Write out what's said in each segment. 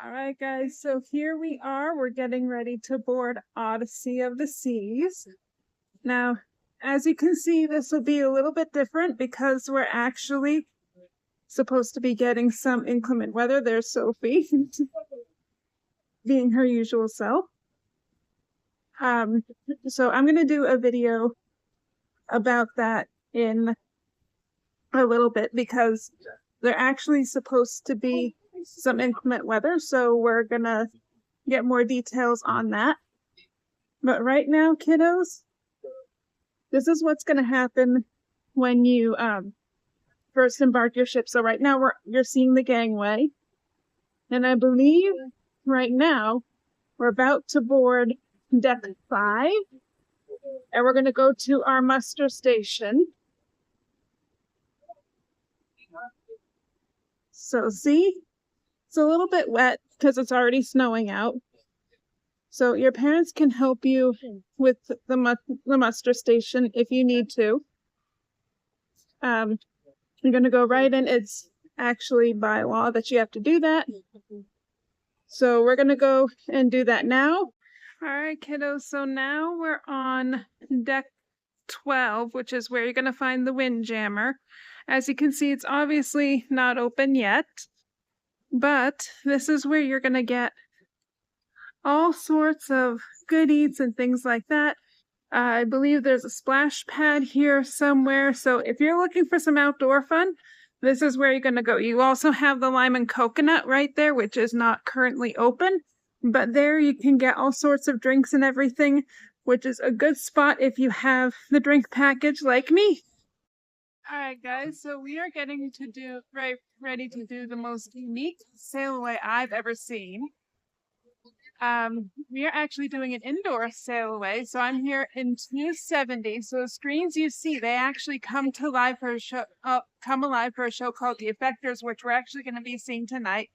All right, guys, so here we are. We're getting ready to board Odyssey of the Seas. Now, as you can see, this will be a little bit different because we're actually supposed to be getting some inclement weather. There's Sophie, being her usual self. So I'm going to do a video about that in a little bit because they're actually supposed to be some inclement weather, so we're gonna get more details on that. But right now, kiddos, this is what's gonna happen when you first embark your ship. So right now you're seeing the gangway, and I believe right now we're about to board deck 5, and we're gonna go to our muster station. So see, it's a little bit wet because it's already snowing out. So your parents can help you with the muster station if you need to. You're going to go right in. It's actually by law that you have to do that. So we're going to go and do that now. All right, kiddos. So now we're on deck 12, which is where you're going to find the windjammer. As you can see, it's obviously not open yet. But this is where you're going to get all sorts of goodies and things like that. I believe there's a splash pad here somewhere. So if you're looking for some outdoor fun, this is where you're going to go. You also have the lime and coconut right there, which is not currently open. But there you can get all sorts of drinks and everything, which is a good spot if you have the drink package like me. All right, guys, so we are getting to ready to do the most unique sail away I've ever seen. We are actually doing an indoor sail away, so I'm here in 270. So the screens you see, they actually come alive for a show called The Effectors, which we're actually going to be seeing tonight.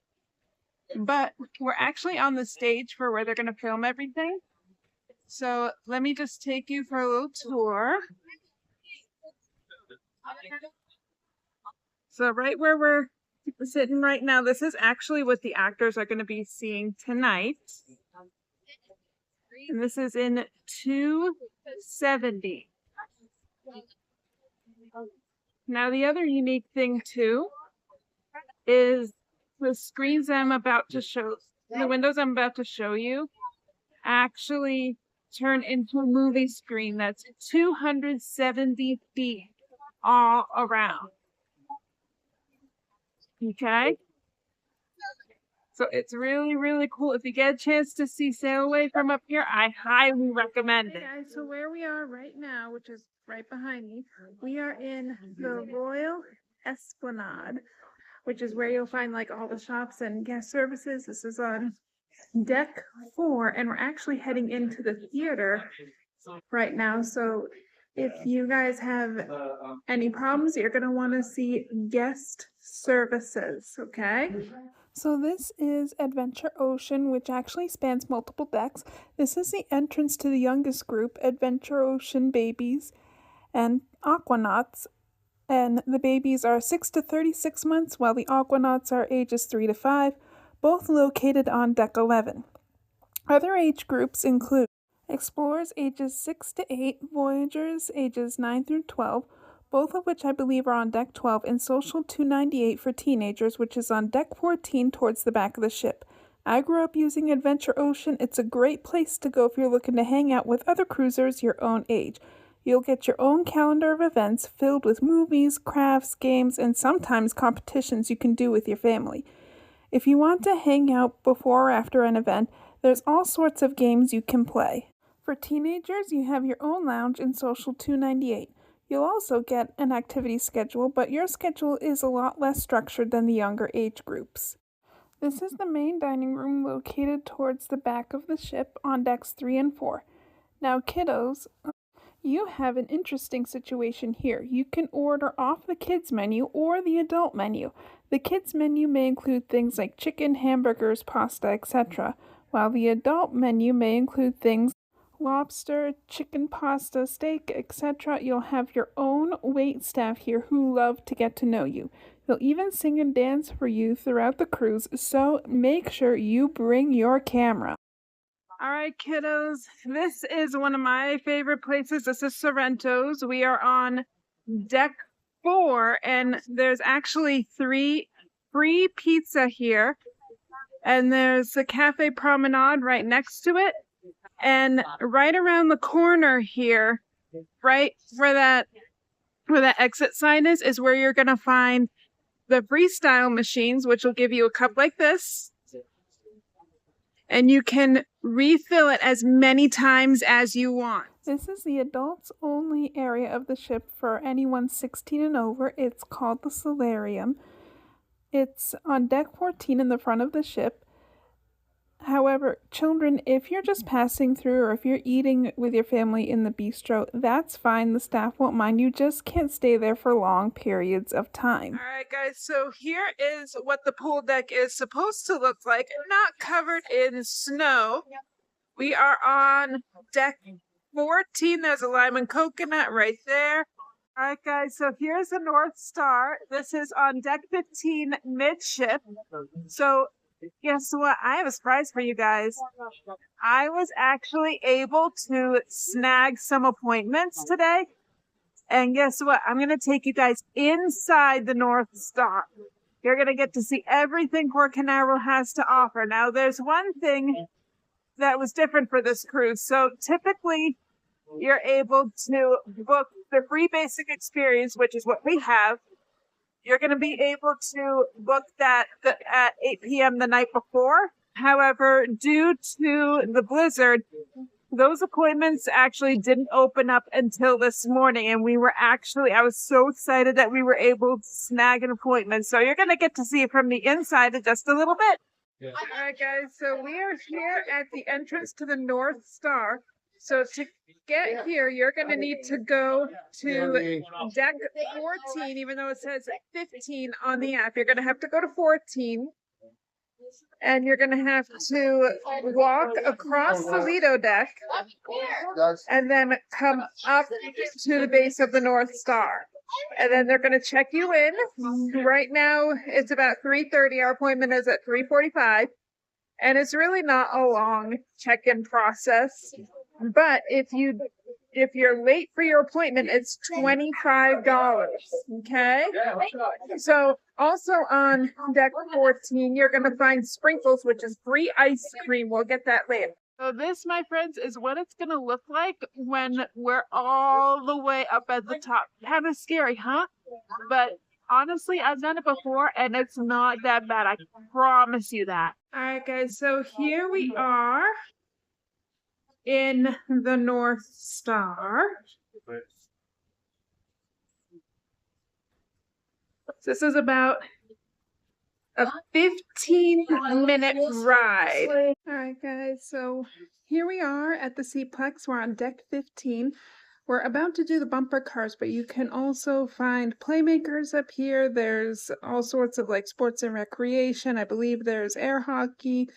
But we're actually on the stage for where they're going to film everything. So let me just take you for a little tour. So right where we're sitting right now, this is actually what the actors are going to be seeing tonight. And this is in 270. Now the other unique thing too is the screens I'm about to show, the windows I'm about to show you, actually turn into a movie screen that's 270 feet all around. Okay? So it's really, really cool. If you get a chance to see Sail Away from up here, I highly recommend it. Hey guys, so where we are right now, which is right behind me, we are in the Royal Esplanade, which is where you'll find like all the shops and guest services. This is on deck 4, and we're actually heading into the theater right now. So if you guys have any problems, you're going to want to see guest services, okay? So this is Adventure Ocean, which actually spans multiple decks. This is the entrance to the youngest group, Adventure Ocean babies and aquanauts. And the babies are 6 to 36 months, while the aquanauts are ages 3 to 5, both located on deck 11. Other age groups include Explorers ages 6 to 8, Voyagers ages 9 through 12, both of which I believe are on deck 12, and Social 298 for teenagers, which is on deck 14 towards the back of the ship. I grew up using Adventure Ocean. It's a great place to go if you're looking to hang out with other cruisers your own age. You'll get your own calendar of events filled with movies, crafts, games, and sometimes competitions you can do with your family. If you want to hang out before or after an event, there's all sorts of games you can play. For teenagers, you have your own lounge in Social 298. You'll also get an activity schedule, but your schedule is a lot less structured than the younger age groups. This is the main dining room located towards the back of the ship on decks 3 and 4. Now, kiddos, you have an interesting situation here. You can order off the kids menu or the adult menu. The kids menu may include things like chicken, hamburgers, pasta, etc., while the adult menu may include things lobster, chicken pasta, steak, etc. You'll have your own wait staff here who love to get to know you. They'll even sing and dance for you throughout the cruise, so make sure you bring your camera. All right, kiddos, this is one of my favorite places. This is Sorrento's. We are on deck 4, and there's actually 3 free pizza here. And there's the Cafe Promenade right next to it. And right around the corner here, right where that exit sign is where you're going to find the freestyle machines, which will give you a cup like this. And you can refill it as many times as you want. This is the adults only area of the ship for anyone 16 and over. It's called the Solarium. It's on deck 14 in the front of the ship. However, children, if you're just passing through or if you're eating with your family in the bistro, that's fine. The staff won't mind. You just can't stay there for long periods of time. All right, guys, so here is what the pool deck is supposed to look like, not covered in snow. We are on deck 14. There's a lime and coconut right there. All right, guys, so here's the North Star. This is on deck 15 midship. So guess what? I have a surprise for you guys. I was actually able to snag some appointments today. And guess what? I'm going to take you guys inside the North Star. You're going to get to see everything Port Canaveral has to offer. Now, there's one thing that was different for this cruise. So typically, you're able to book the free basic experience, which is what we have. You're going to be able to book that at 8 p.m. the night before. However, due to the blizzard, those appointments actually didn't open up until this morning. And I was so excited that we were able to snag an appointment. So you're going to get to see it from the inside in just a little bit. Yeah. All right, guys. So we are here at the entrance to the North Star. So to get here, you're going to need to go to deck 14, even though it says 15 on the app. You're going to have to go to 14. And you're going to have to walk across the Lido deck and then come up to the base of the North Star. And then they're going to check you in. Right now, it's about 3:30. Our appointment is at 3:45. And it's really not a long check-in process. But if you're late for your appointment, it's $25. Okay? So also on deck 14, you're going to find Sprinkles, which is free ice cream. We'll get that later. So this, my friends, is what it's going to look like when we're all the way up at the top. Kind of scary, huh? But honestly, I've done it before, and it's not that bad. I promise you that. All right, guys. So here we are in the North Star. This is about a 15-minute ride. All right, guys. So here we are at the Seaplex. We're on deck 15. We're about to do the bumper cars, but you can also find playmakers up here. There's all sorts of like sports and recreation. I believe there's air hockey.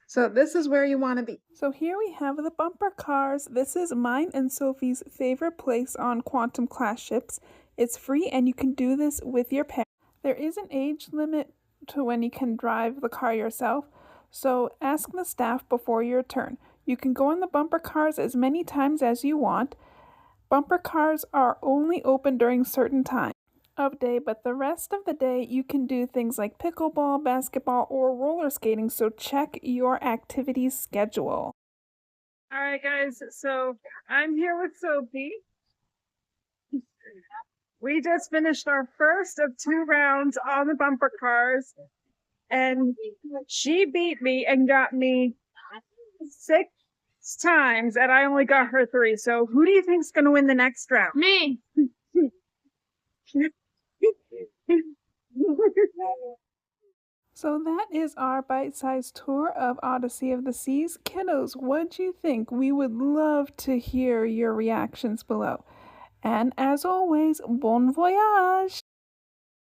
So this is where you want to be. So here we have the bumper cars. This is mine and Sophie's favorite place on Quantum class ships. It's free and you can do this with your parents. There is an age limit to when you can drive the car yourself, so ask the staff before your turn. You can go on the bumper cars as many times as you want. Bumper cars are only open during certain times of day, but the rest of the day you can do things like pickleball, basketball, or roller skating, so check your activity schedule. All right, guys, so I'm here with Sophie. We just finished our first of 2 rounds on the bumper cars, and she beat me and got me 6 times, and I only got her 3. So who do you think's going to win the next round? Me. So that is our bite-sized tour of Odyssey of the Seas. Kiddos, what do you think? We would love to hear your reactions below. And as always, bon voyage!